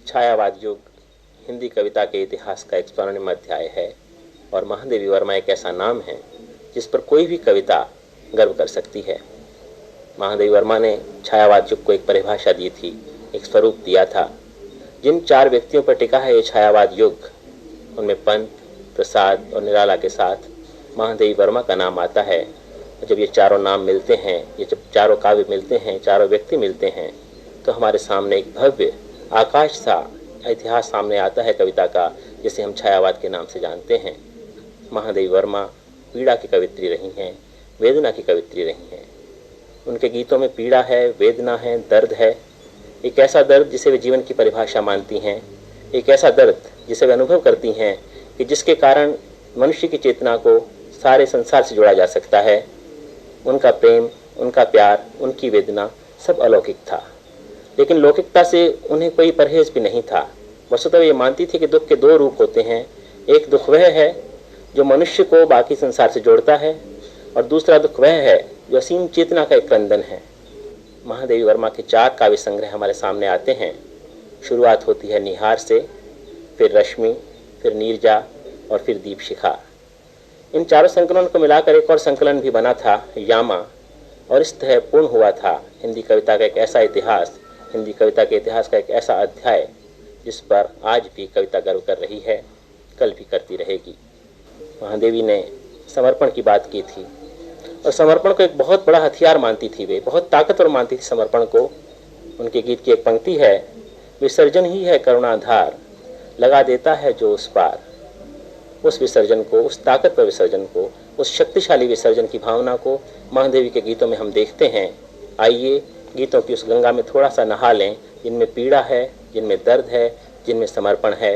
छायावाद युग हिंदी कविता के इतिहास का एक स्वर्णिम अध्याय है और महादेवी वर्मा एक ऐसा नाम है जिस पर कोई भी कविता गर्व कर सकती है। महादेवी वर्मा ने छायावाद युग को एक परिभाषा दी थी, एक स्वरूप दिया था। जिन 4 व्यक्तियों पर टिका है ये छायावाद युग, उनमें पंत, प्रसाद और निराला के साथ महादेवी वर्मा का नाम आता है। जब ये चारों नाम मिलते हैं, ये जब चारों काव्य मिलते हैं, चारों व्यक्ति मिलते हैं, तो हमारे सामने एक भव्य आकाश सा इतिहास सामने आता है कविता का, जिसे हम छायावाद के नाम से जानते हैं। महादेवी वर्मा पीड़ा की कवित्री रही हैं, वेदना की कवित्री रही हैं। उनके गीतों में पीड़ा है, वेदना है, दर्द है। एक ऐसा दर्द जिसे वे जीवन की परिभाषा मानती हैं, एक ऐसा दर्द जिसे वे अनुभव करती हैं कि जिसके कारण मनुष्य की चेतना को सारे संसार से जोड़ा जा सकता है। उनका प्रेम, उनका प्यार, उनकी वेदना सब अलौकिक था, लेकिन लौकिकता से उन्हें कोई परहेज भी नहीं था। वस्तुतः ये मानती थी कि दुख के 2 रूप होते हैं। एक दुख वह है जो मनुष्य को बाकी संसार से जोड़ता है, और दूसरा दुख वह है जो असीम चेतना का एक क्रंदन है। महादेवी वर्मा के 4 काव्य संग्रह हमारे सामने आते हैं। शुरुआत होती है निहार से, फिर रश्मि, फिर नीरजा और फिर दीपशिखा। इन 4 संकलनों को मिलाकर एक और संकलन भी बना था, यामा, और इस तरह पूर्ण हुआ था हिंदी कविता का एक ऐसा इतिहास, हिंदी कविता के इतिहास का एक ऐसा अध्याय जिस पर आज भी कविता गर्व कर रही है, कल भी करती रहेगी। महादेवी ने समर्पण की बात की थी और समर्पण को एक बहुत बड़ा हथियार मानती थी, वे बहुत ताकतवर मानती थी समर्पण को। उनके गीत की एक पंक्ति है, विसर्जन ही है करुणाधार, लगा देता है जो उस पार। उस विसर्जन को, उस ताकतवर विसर्जन को, उस शक्तिशाली विसर्जन की भावना को महादेवी के गीतों में हम देखते हैं। आइए गीतों की उस गंगा में थोड़ा सा नहा लें, जिनमें पीड़ा है, जिनमें दर्द है, जिनमें समर्पण है।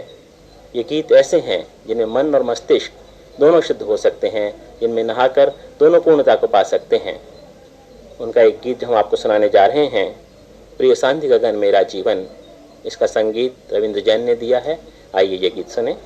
ये गीत ऐसे हैं जिनमें मन और मस्तिष्क दोनों शुद्ध हो सकते हैं, जिनमें नहाकर दोनों पूर्णता को पा सकते हैं। उनका एक गीत जो हम आपको सुनाने जा रहे हैं, प्रिय सांध्य गगन मेरा जीवन, इसका संगीत रविंद्र जैन ने दिया है। आइए ये गीत सुने।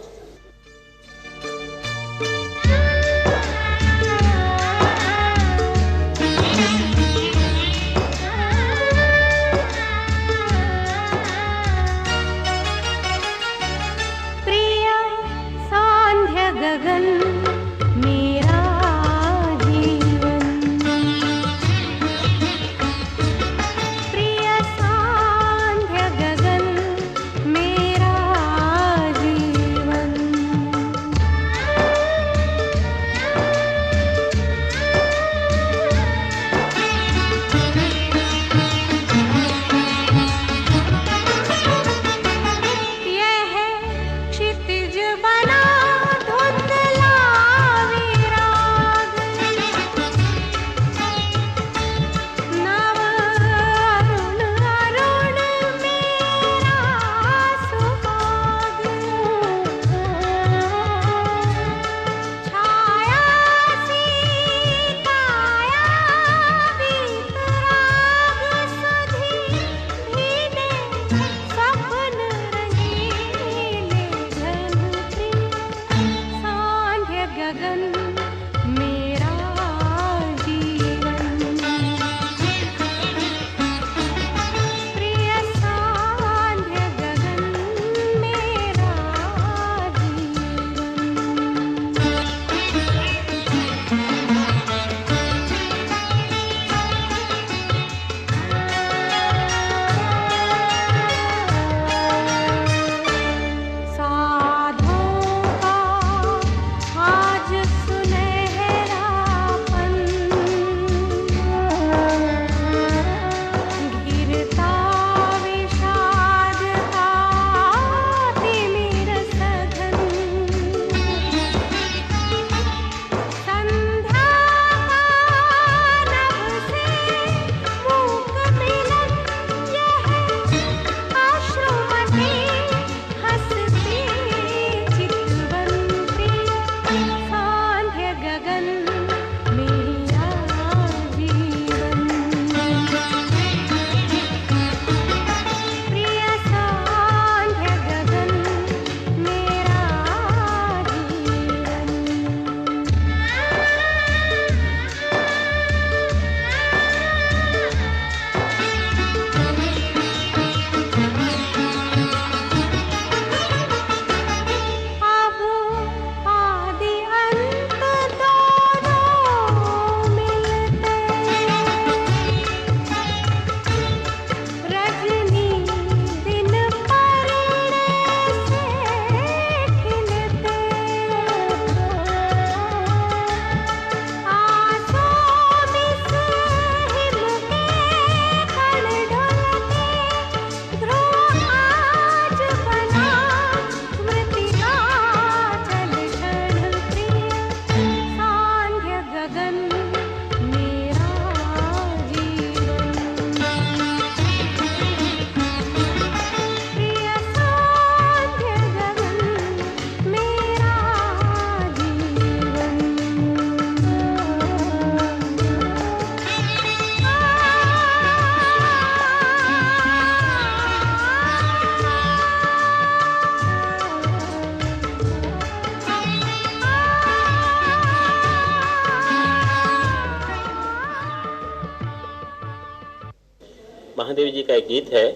महादेवी जी का एक गीत है,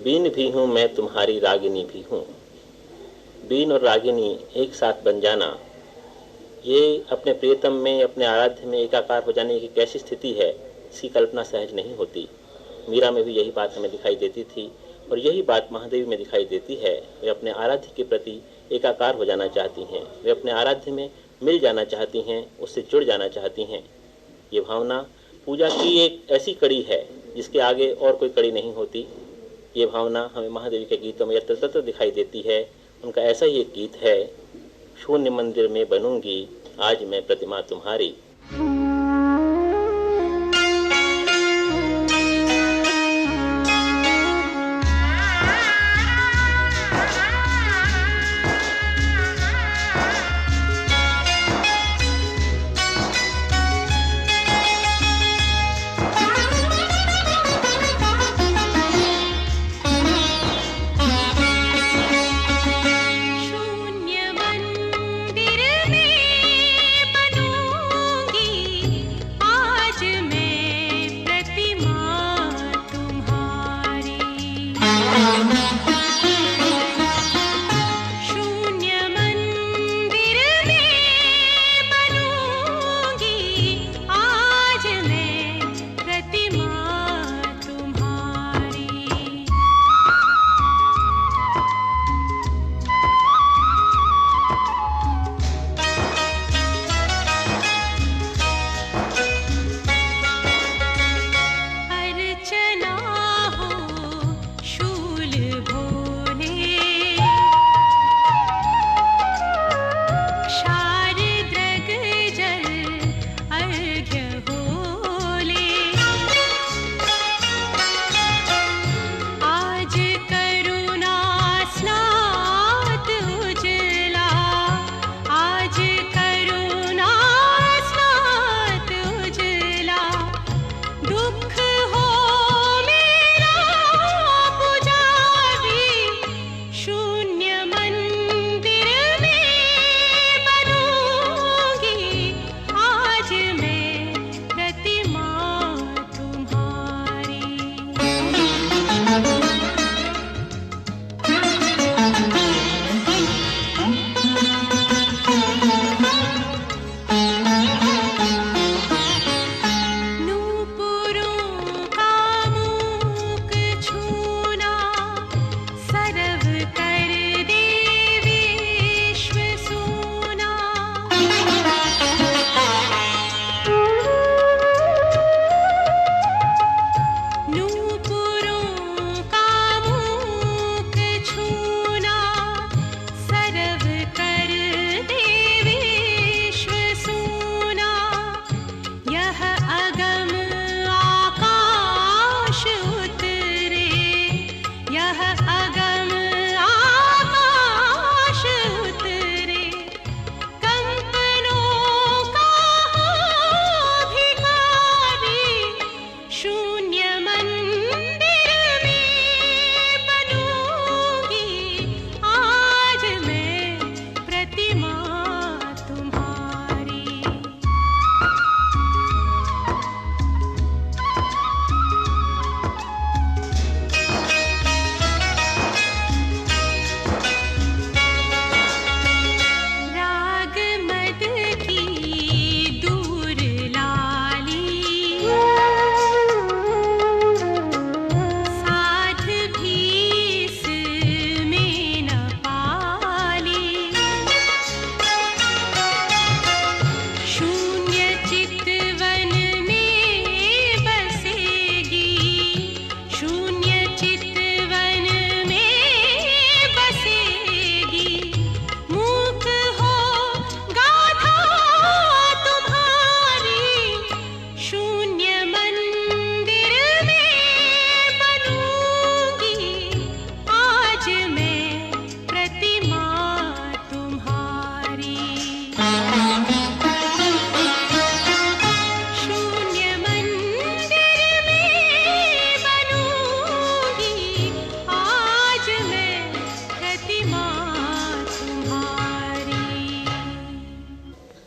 बीन भी हूँ मैं तुम्हारी रागिनी भी हूँ। बीन और रागिनी एक साथ बन जाना, ये अपने प्रियतम में, अपने आराध्य में एकाकार हो जाने की कैसी स्थिति है, इसकी कल्पना सहज नहीं होती। मीरा में भी यही बात हमें दिखाई देती थी और यही बात महादेवी में दिखाई देती है। वे अपने आराध्य के प्रति एकाकार हो जाना चाहती हैं, वे अपने आराध्य में मिल जाना चाहती हैं, उससे जुड़ जाना चाहती हैं। ये भावना पूजा की एक ऐसी कड़ी है जिसके आगे और कोई कड़ी नहीं होती। ये भावना हमें महादेवी के गीतों में यत्र तत्र दिखाई देती है। उनका ऐसा ही एक गीत है, शून्य मंदिर में बनूंगी आज मैं प्रतिमा तुम्हारी।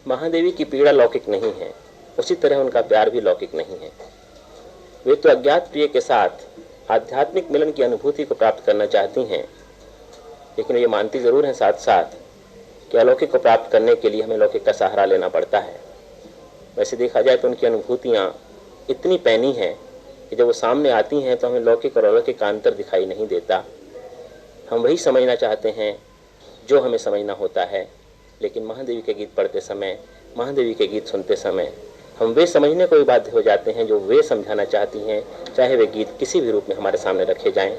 महादेवी की पीड़ा लौकिक नहीं है, उसी तरह उनका प्यार भी लौकिक नहीं है। वे तो अज्ञात प्रिय के साथ आध्यात्मिक मिलन की अनुभूति को प्राप्त करना चाहती हैं, लेकिन ये मानती ज़रूर हैं साथ साथ कि अलौकिक को प्राप्त करने के लिए हमें लौकिक का सहारा लेना पड़ता है। वैसे देखा जाए तो उनकी अनुभूतियाँ इतनी पैनी हैं कि जब वो सामने आती हैं तो हमें लौकिक और अलौकिक का अंतर दिखाई नहीं देता। हम वही समझना चाहते हैं जो हमें समझना होता है, लेकिन महादेवी के गीत पढ़ते समय, महादेवी के गीत सुनते समय हम वे समझने को भी बाध्य हो जाते हैं जो वे समझाना चाहती हैं, चाहे वे गीत किसी भी रूप में हमारे सामने रखे जाएं।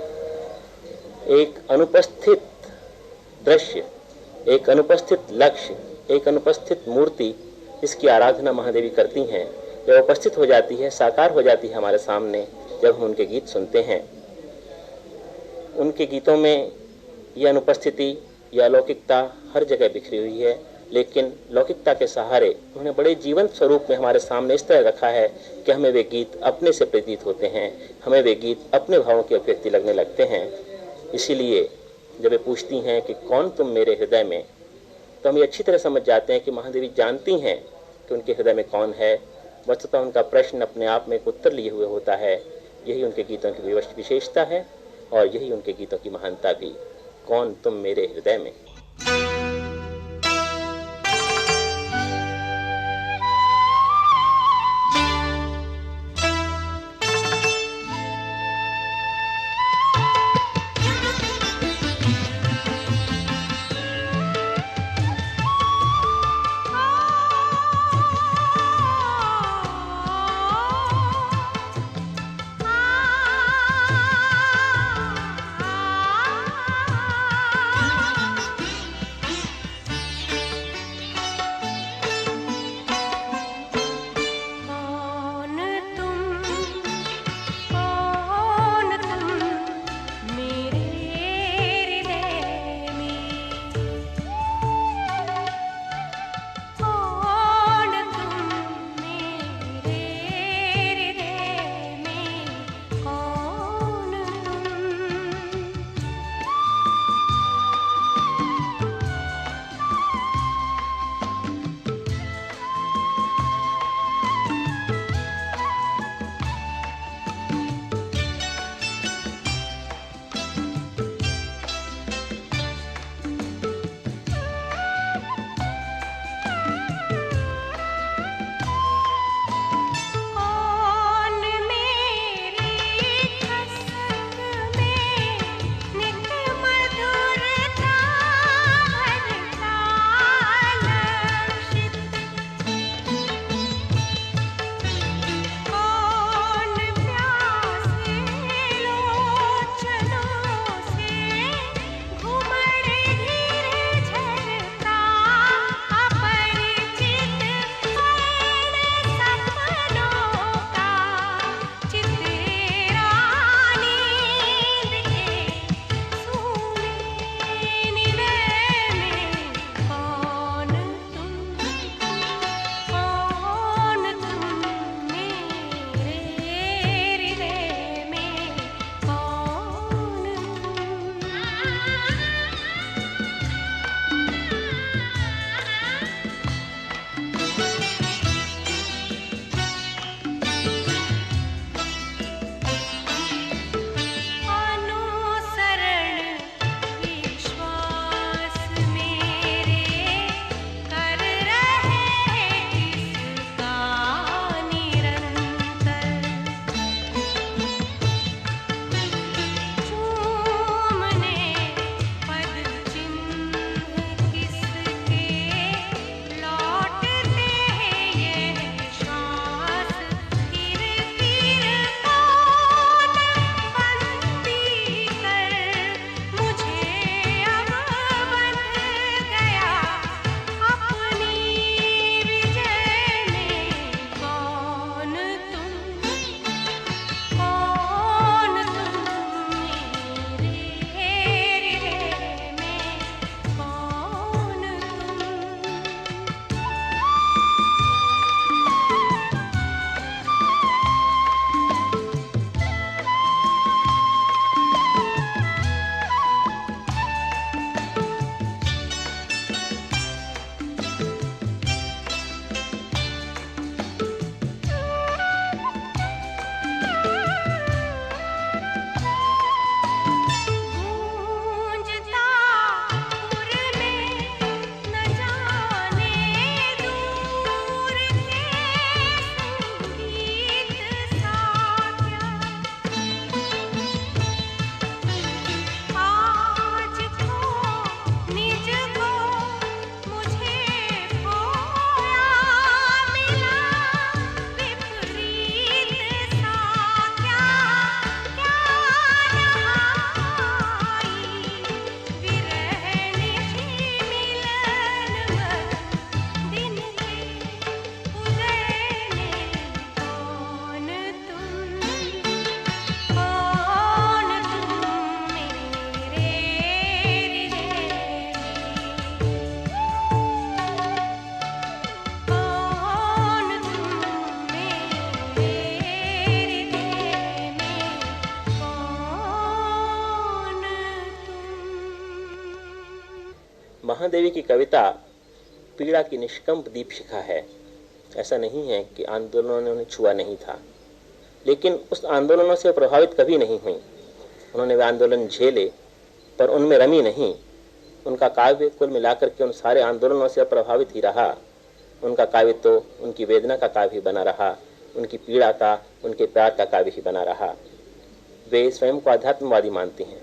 एक अनुपस्थित दृश्य, एक अनुपस्थित लक्ष्य, एक अनुपस्थित मूर्ति जिसकी आराधना महादेवी करती हैं, जब उपस्थित हो जाती है, साकार हो जाती है हमारे सामने जब हम उनके गीत सुनते हैं। उनके गीतों में यह अनुपस्थिति या अलौकिकता हर जगह बिखरी हुई है, लेकिन लौकिकता के सहारे उन्होंने बड़े जीवंत स्वरूप में हमारे सामने इस तरह रखा है कि हमें वे गीत अपने से प्रतीत होते हैं, हमें वे गीत अपने भावों की अभिव्यक्ति लगने लगते हैं। इसीलिए जब वे पूछती हैं कि कौन तुम मेरे हृदय में, तो हम ये अच्छी तरह समझ जाते हैं कि महादेवी जानती हैं कि उनके हृदय में कौन है। वस्तुतः उनका प्रश्न अपने आप में एक उत्तर लिए हुए होता है। यही उनके गीतों की विशेषता है और यही उनके गीतों की महानता भी। कौन तुम मेरे हृदय में। महादेवी की कविता पीड़ा की निष्कंप दीपशिखा है। ऐसा नहीं है कि आंदोलनों ने उन्हें छुआ नहीं था, लेकिन उस आंदोलनों से प्रभावित कभी नहीं हुई। उन्होंने वे आंदोलन झेले पर उनमें रमी नहीं। उनका काव्य कुल मिलाकर के उन सारे आंदोलनों से प्रभावित ही रहा। उनका काव्य तो उनकी वेदना का काव्य ही बना रहा, उनकी पीड़ा का, उनके प्यार का काव्य ही बना रहा। वे स्वयं को आध्यात्मवादी मानती हैं।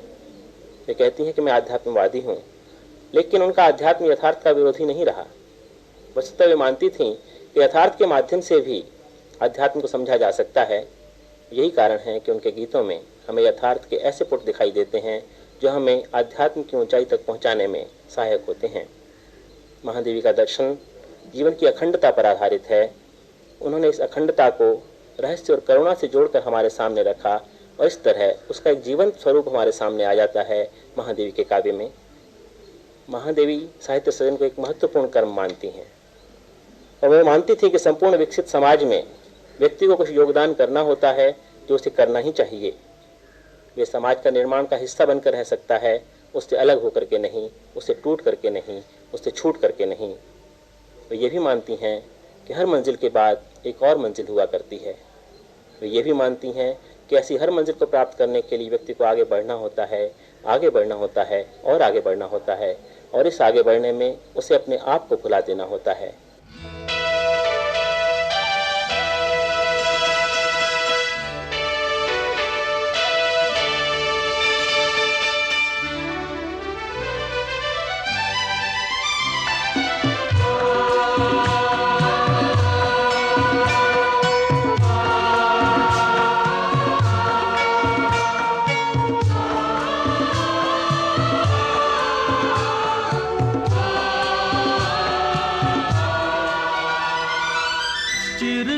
वे कहती हैं कि मैं आध्यात्मवादी हूँ, लेकिन उनका आध्यात्म यथार्थ का विरोधी नहीं रहा। वस्तुतः वे मानती थीं कि यथार्थ के माध्यम से भी अध्यात्म को समझा जा सकता है। यही कारण है कि उनके गीतों में हमें यथार्थ के ऐसे पुट दिखाई देते हैं जो हमें अध्यात्म की ऊंचाई तक पहुंचाने में सहायक होते हैं। महादेवी का दर्शन जीवन की अखंडता पर आधारित है। उन्होंने इस अखंडता को रहस्य और करुणा से जोड़कर हमारे सामने रखा और इस तरह उसका एक जीवंत स्वरूप हमारे सामने आ जाता है महादेवी के काव्य में। महादेवी साहित्य सृजन को एक महत्वपूर्ण कर्म मानती हैं और वह मानती थी कि संपूर्ण विकसित समाज में व्यक्ति को कुछ योगदान करना होता है जो उसे करना ही चाहिए। वे समाज का निर्माण का हिस्सा बनकर रह सकता है, उससे अलग होकर के नहीं, उससे टूट करके नहीं, उससे छूट करके नहीं। वे ये भी मानती हैं कि हर मंजिल के बाद एक और मंजिल हुआ करती है। वे ये भी मानती हैं कि ऐसी हर मंजिल को प्राप्त करने के लिए व्यक्ति को आगे बढ़ना होता है, आगे बढ़ना होता है और आगे बढ़ना होता है, और इस आगे बढ़ने में उसे अपने आप को भुला देना होता है।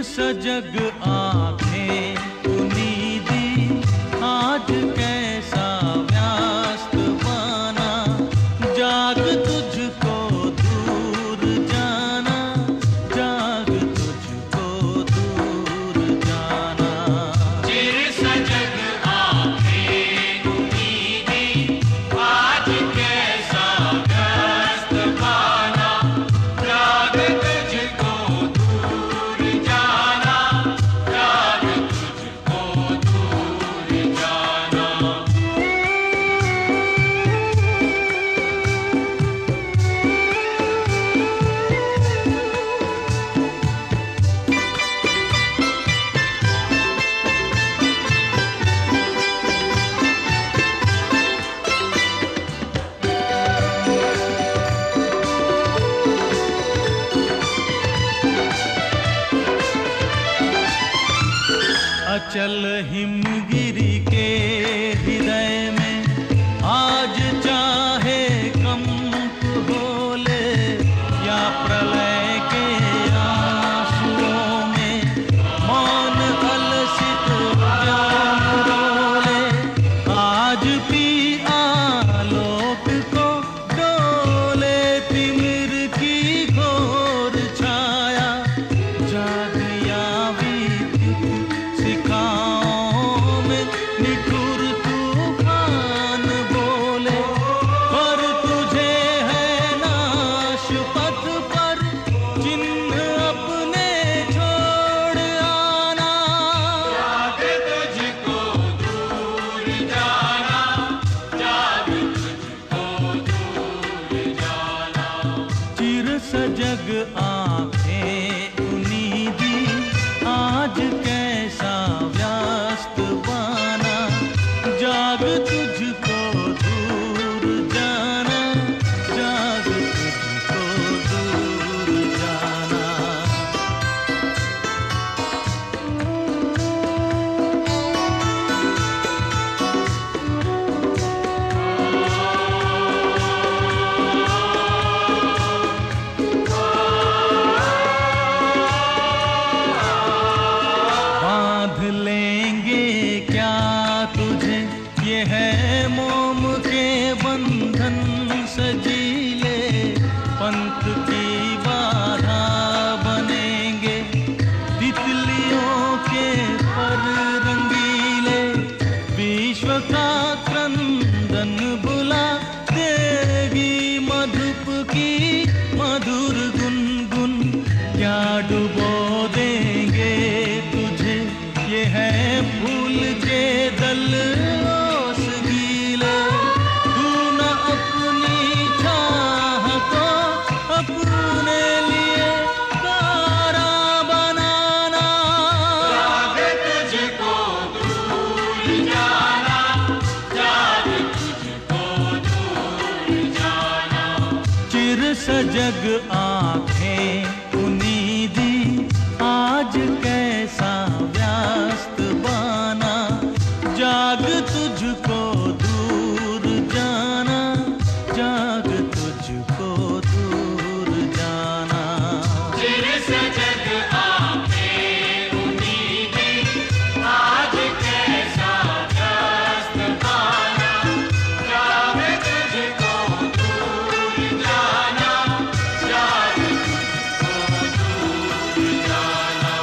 सजग आंखें उन्नीदी आज कैसा व्यस्त बना, जाग तुझको दूर जाना, जाग तुझको दूर जाना। चिर सजग आंखें उन्नीदी आज कैसा व्यस्त बना, जाग तुझको अचल हिमगिरी के हृदय में आज चाहे कंप बोले, या प्रलय के आंसुओं में मौन अलसित रोले। आज भी आलोक को डोले तिमिर की घोर छाया, जागिया शिखाओं में निठुर तूफान बोले। पर तुझे है नाश पथ पर चिन्ह अपने छोड़ आना, जाग तुझको दूर जाना, जाग तुझको दूर जाना। चिर सजग आंखें उन्नीदी आज कैसा व्यस्त बना, जाग तुझको दूर जाना, जाग तुझको दूर जाना। बांध लेंगे क्या तुझे ये है मोम के बंधन सजीले, पंथ की बाधा बनेंगे तितलियों के पर रंगीले। विश्व का क्रंदन बुला देगी मधुप की मधुर गुनगुन क्या डुबो देंगे तुझे, ये है फूल के दल ओस गीले। तू न अपनी चाह को अपने लिए तारा बनाना, जागे तुझको दूर जाना, जागे तुझको दूर जाना। चिर सजग आंखें उनीदी आज कैसा व्यस्त बाना, जाग तुझको दूर जाना, जाग तुझको दूर जाना। चिर सजग आंखें उम्मीदी आज कैसा व्यस्त पाना, जागे तुझको दूर जाना, जागे तुझको दूर जाना।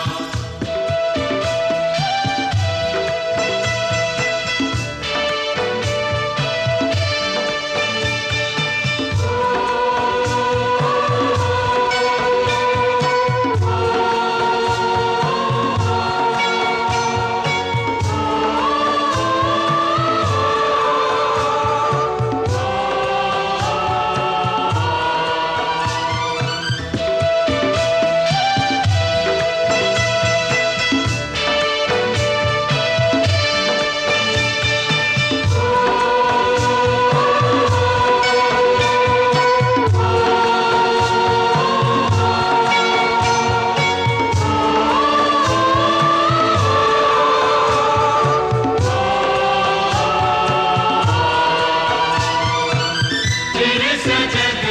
चिर सजग